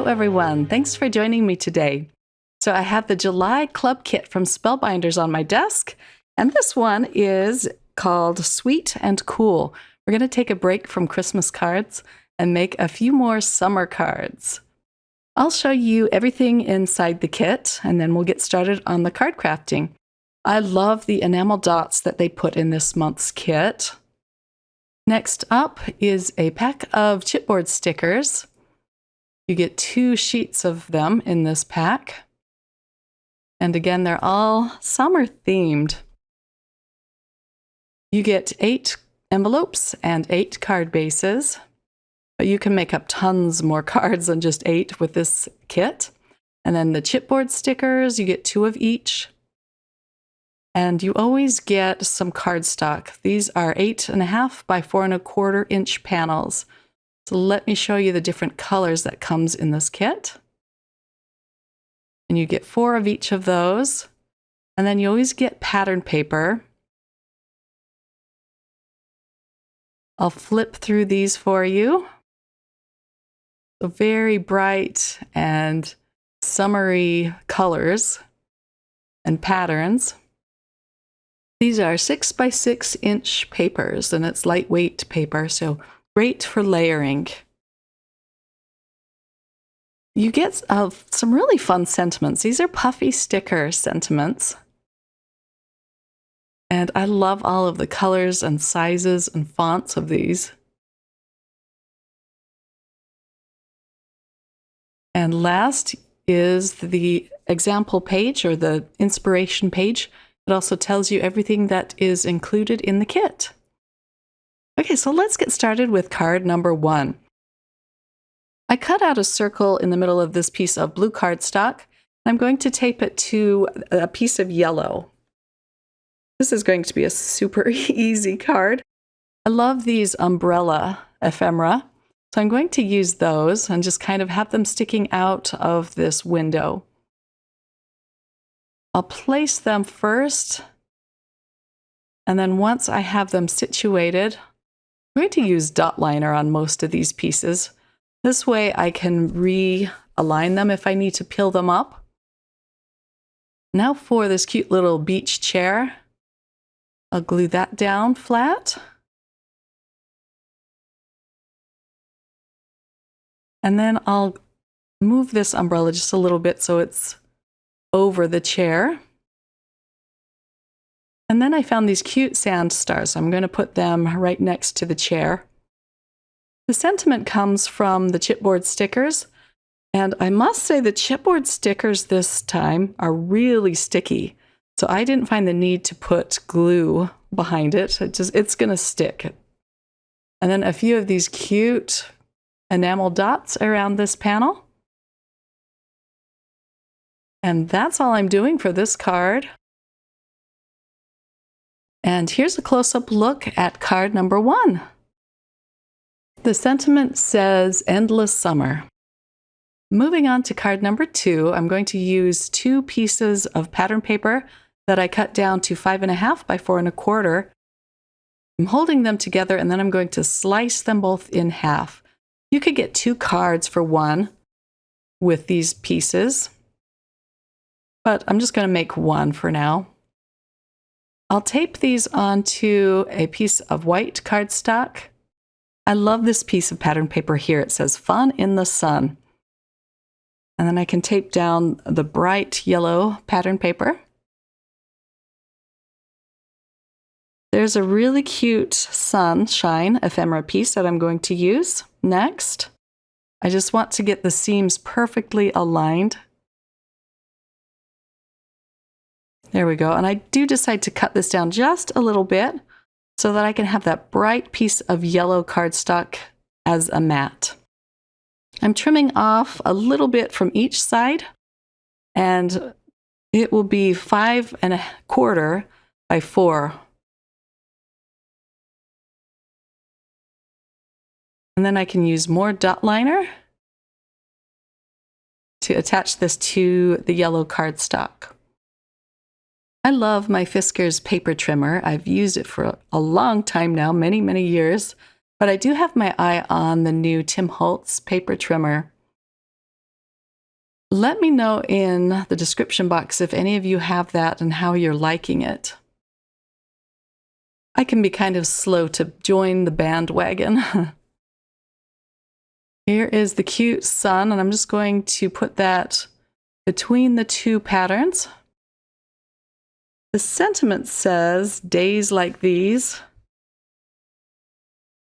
Hello everyone, thanks for joining me today. So I have the July Club Kit from Spellbinders on my desk, and this one is called Sweet and Cool. We're going to take a break from Christmas cards and make a few more summer cards. I'll show you everything inside the kit, and then we'll get started on the card crafting. I love the enamel dots that they put in this month's kit. Next up is a pack of chipboard stickers. You get 2 sheets of them in this pack. And again, they're all summer themed. You get 8 envelopes and 8 card bases, but you can make up tons more cards than just 8 with this kit. And then the chipboard stickers, you get 2 of each. And you always get some cardstock. These are 8.5 by 4.25 inch panels. So let me show you the different colors that comes in this kit. And you get 4 of each of those. And then you always get pattern paper. I'll flip through these for you. So very bright and summery colors and patterns. These are 6 by 6 inch papers, and it's lightweight paper, so great for layering. You get some really fun sentiments. These are puffy sticker sentiments. And I love all of the colors and sizes and fonts of these. And last is the example page or the inspiration page. It also tells you everything that is included in the kit. Okay, so let's get started with card number 1. I cut out a circle in the middle of this piece of blue cardstock. I'm going to tape it to a piece of yellow. This is going to be a super easy card. I love these umbrella ephemera, so I'm going to use those and just kind of have them sticking out of this window. I'll place them first, and then once I have them situated, I'm going to use dot liner on most of these pieces. This way I can realign them if I need to peel them up. Now for this cute little beach chair, I'll glue that down flat. And then I'll move this umbrella just a little bit so it's over the chair. And then I found these cute sand stars. I'm going to put them right next to the chair. The sentiment comes from the chipboard stickers. And I must say the chipboard stickers this time are really sticky. So I didn't find the need to put glue behind it. It's going to stick. And then a few of these cute enamel dots around this panel. And that's all I'm doing for this card. And here's a close-up look at card number 1. The sentiment says endless summer. Moving on to card number 2, I'm going to use 2 pieces of pattern paper that I cut down to 5.5 by 4.25. I'm holding them together, and then I'm going to slice them both in half. You could get 2 cards for one with these pieces, but I'm just going to make one for now. I'll tape these onto a piece of white cardstock. I love this piece of pattern paper here. It says Fun in the Sun. And then I can tape down the bright yellow pattern paper. There's a really cute sunshine ephemera piece that I'm going to use next. I just want to get the seams perfectly aligned. There we go. And I do decide to cut this down just a little bit so that I can have that bright piece of yellow cardstock as a mat. I'm trimming off a little bit from each side, and it will be 5.25 by 4. And then I can use more dot liner to attach this to the yellow cardstock. I love my Fiskars paper trimmer. I've used it for a long time now, many, many years, but I do have my eye on the new Tim Holtz paper trimmer. Let me know in the description box if any of you have that and how you're liking it. I can be kind of slow to join the bandwagon. Here is the cute sun, and I'm just going to put that between the two patterns. The sentiment says, days like these.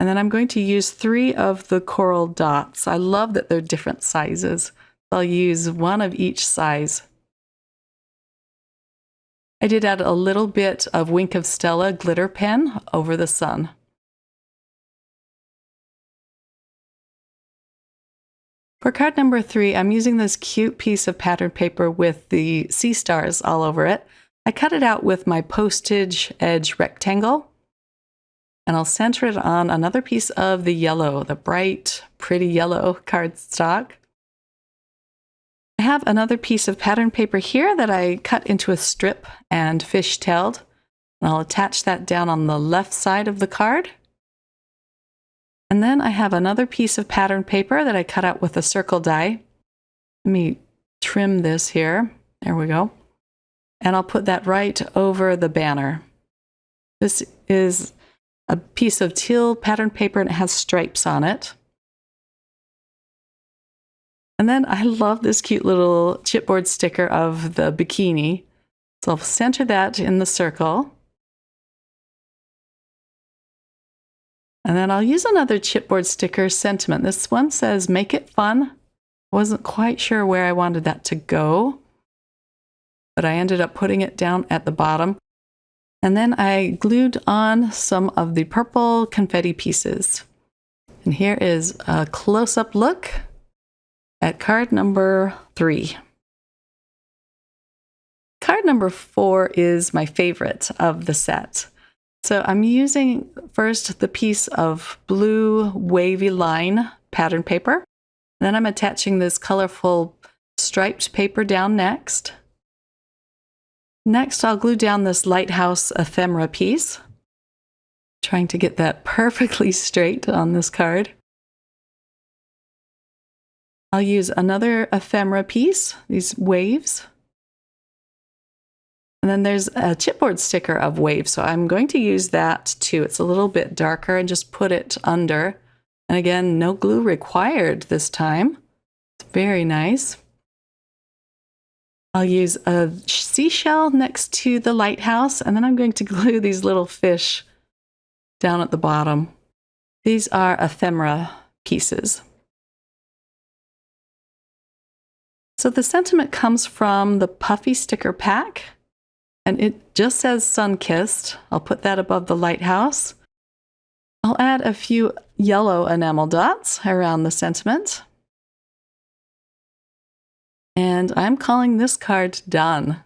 And then I'm going to use 3 of the coral dots. I love that they're different sizes. I'll use 1 of each size. I did add a little bit of Wink of Stella glitter pen over the sun. For card number 3, I'm using this cute piece of pattern paper with the sea stars all over it. I cut it out with my postage edge rectangle, and I'll center it on another piece of the yellow, the bright, pretty yellow cardstock. I have another piece of pattern paper here that I cut into a strip and fishtailed, and I'll attach that down on the left side of the card. And then I have another piece of pattern paper that I cut out with a circle die. Let me trim this here. There we go. And I'll put that right over the banner. This is a piece of teal pattern paper and it has stripes on it. And then I love this cute little chipboard sticker of the bikini. So I'll center that in the circle. And then I'll use another chipboard sticker sentiment. This one says, make it fun. I wasn't quite sure where I wanted that to go, but I ended up putting it down at the bottom. And then I glued on some of the purple confetti pieces. And here is a close-up look at card number 3. Card number 4 is my favorite of the set. So I'm using first the piece of blue wavy line pattern paper. Then I'm attaching this colorful striped paper down next. Next, I'll glue down this lighthouse ephemera piece, trying to get that perfectly straight on this card. I'll use another ephemera piece, these waves. And then there's a chipboard sticker of waves, so I'm going to use that too. It's a little bit darker and just put it under. And again, no glue required this time. It's very nice. I'll use a seashell next to the lighthouse, and then I'm going to glue these little fish down at the bottom. These are ephemera pieces. So the sentiment comes from the puffy sticker pack. And it just says sun-kissed. I'll put that above the lighthouse. I'll add a few yellow enamel dots around the sentiment. And I'm calling this card done.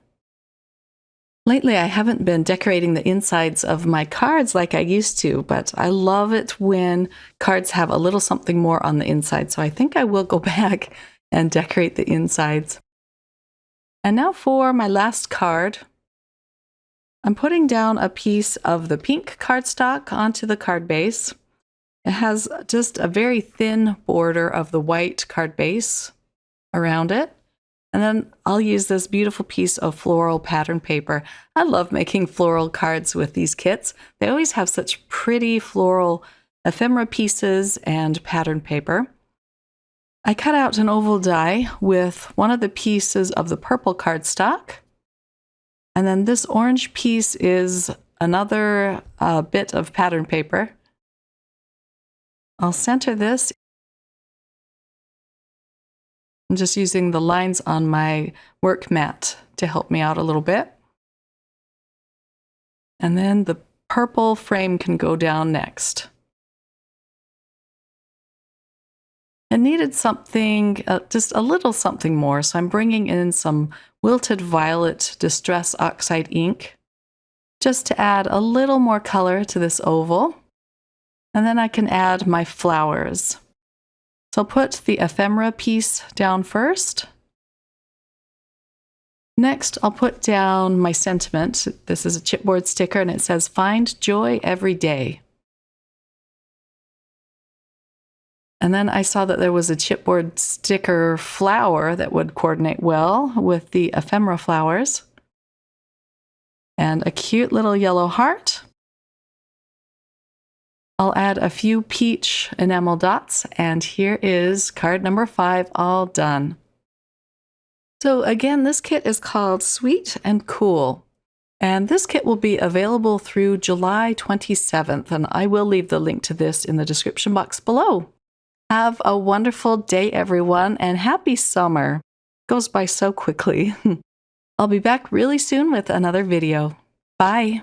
Lately, I haven't been decorating the insides of my cards like I used to, but I love it when cards have a little something more on the inside. So I think I will go back and decorate the insides. And now for my last card. I'm putting down a piece of the pink cardstock onto the card base. It has just a very thin border of the white card base around it. And then I'll use this beautiful piece of floral pattern paper. I love making floral cards with these kits. They always have such pretty floral ephemera pieces and pattern paper. I cut out an oval die with one of the pieces of the purple cardstock. And then this orange piece is another bit of pattern paper. I'll center this. I'm just using the lines on my work mat to help me out a little bit. And then the purple frame can go down next. I needed something, just a little something more, so I'm bringing in some Wilted Violet Distress Oxide ink just to add a little more color to this oval. And then I can add my flowers. So I'll put the ephemera piece down first. Next, I'll put down my sentiment. This is a chipboard sticker and it says, "Find joy every day." And then I saw that there was a chipboard sticker flower that would coordinate well with the ephemera flowers. And a cute little yellow heart. I'll add a few peach enamel dots, and here is card number 5 all done. So again, this kit is called Sweet and Cool. And this kit will be available through July 27th, and I will leave the link to this in the description box below. Have a wonderful day, everyone, and happy summer. It goes by so quickly. I'll be back really soon with another video. Bye.